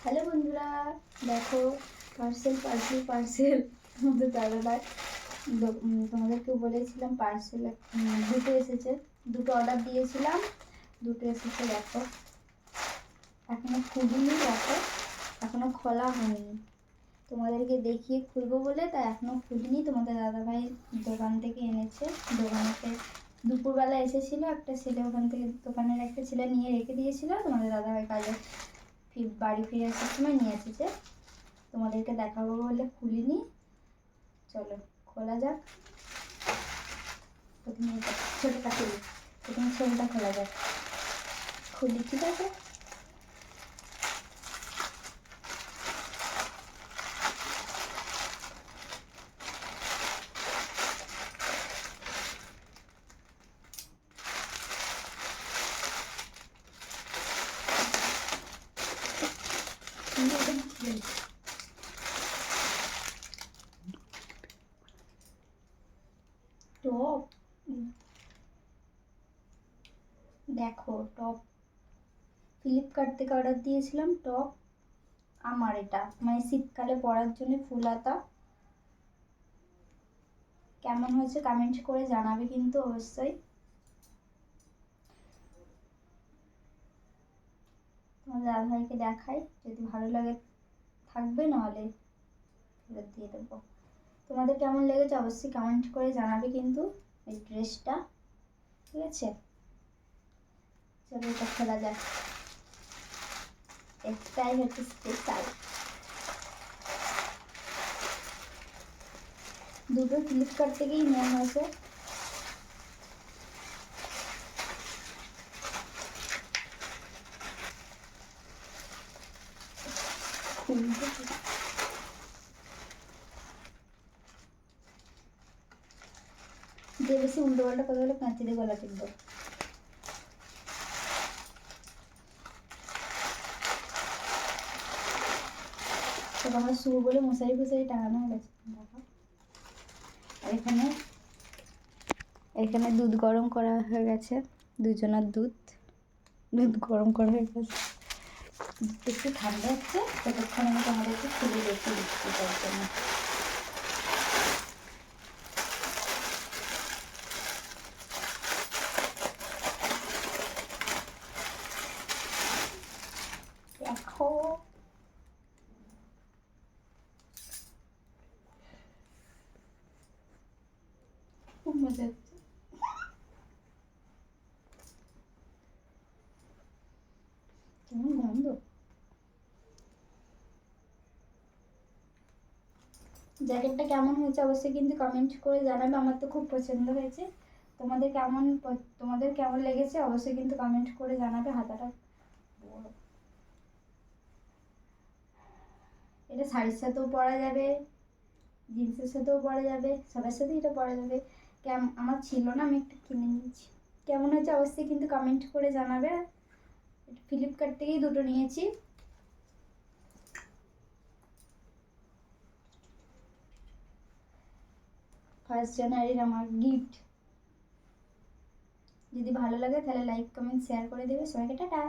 Hello বন্ধুরা, দেখো parcel parcel parcel তোমাদের দাদাভাই তোমাদেরকে বলেছিলাম পার্সেল দুটো এসেছে। দুটো অর্ডার দিয়েছিলাম, দুটো এসেছে। দেখো এখনো খুলিনি, দেখো এখনো খোলা হয়নি। তোমাদেরকে দেখিয়ে খুলবো বলে তাই এখনো খুলিনি। তোমাদের দাদাভাই দোকান থেকে এনেছে। দোকানেতে দুপুরবেলা এসেছিল, একটা ছেলে ওখান থেকে দোকানের একটা ছেলে নিয়ে রেখে দিয়েছিল। তোমাদের দাদাভাই কাজে বাড়ি ফিরে আসার সময় নিয়ে এসেছে। তোমাদেরকে দেখাবো বলে খুলিনি, চলো খোলা যাক। প্রথমে ছোটোটা খুলি, প্রথমে ছোটোটা খোলা যাক। খুলি, ঠিক আছে? টপ, দেখো টপ ফ্লিপকার্ট থেকে অর্ডার দিয়েছিলাম। টপ আমার, এটা মানে শীতকালে পরার জন্য ফুল হাতা। কেমন হয়েছে কমেন্ট করে জানাবে কিন্তু অবশ্যই। তোমার দাদাভাইকে দেখাই, যদি ভালো লাগে থাকবে, নাহলে ফেরত দিয়ে দেবো। তোমাদের কেমন লেগেছে অবশ্যই কমেন্ট করে জানাবে কিন্তু এই ড্রেসটা, ঠিক আছে? চলো এটা খোলা যাক। একটাই হচ্ছে স্পেশাল, দুটো ফ্লিপকার্ট থেকেই নেওয়া হয়েছে। যে বেশি উল্টো পাল্টা কথা বলে কাঁচি দিয়ে গলা টিপব। তো আমার শুভ বলে মশারি ফশারি টাঙানো হয়ে গেছে। আর এখানে এখানে দুধ গরম করা হয়ে গেছে, দুজনের দুধ গরম করা হয়ে গেছে। একটু ঠান্ডা হচ্ছে, ততক্ষণ আমি তোমাদেরকে খুলে রেখে দিচ্ছি তার জন্য। দেখো খুব মজা হচ্ছে। কেমন গন্ধ! জ্যাকেটটা কেমন হয়েছে অবশ্যই কিন্তু কমেন্ট করে জানাবে। আমার তো খুব পছন্দ হয়েছে। তোমাদের কেমন লেগেছে অবশ্যই কিন্তু কমেন্ট করে জানাবে। হাতাটা বড়, এটা শাড়ির সাথেও পরা যাবে, জিন্সের সাথেও পরা যাবে, সবার সাথেই এটা পরা যাবে। আমার ছিল না, আমি একটা কিনে নিয়েছি। কেমন হয়েছে অবশ্যই কিন্তু কমেন্ট করে জানাবে। ফ্লিপকার্ট থেকেই দুটো নিয়েছি। ফার্স্ট জানুয়ারির আমার গিফট। যদি ভালো লাগে তাহলে লাইক কমেন্ট শেয়ার করে দেবে। সবাইকে টাটা।